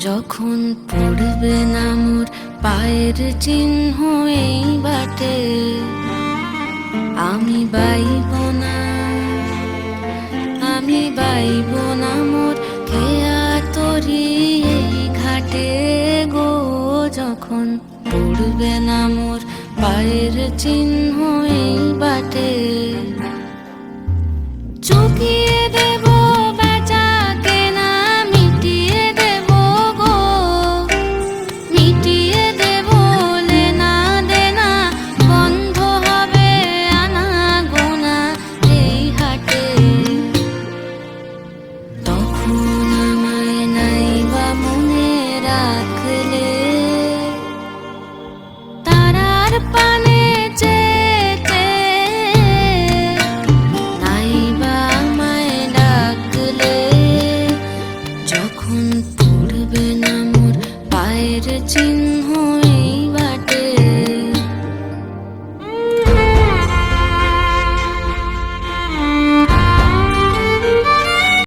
যখন পড়বে না মোর পায়ের চিহ্ন এই বাটে, আমি বাইব না, আমি বাইব না মোর খেয়া তরি এই ঘাটে গো। যখন পড়বে না মোর পায়ের চিহ্ন এই বাটে।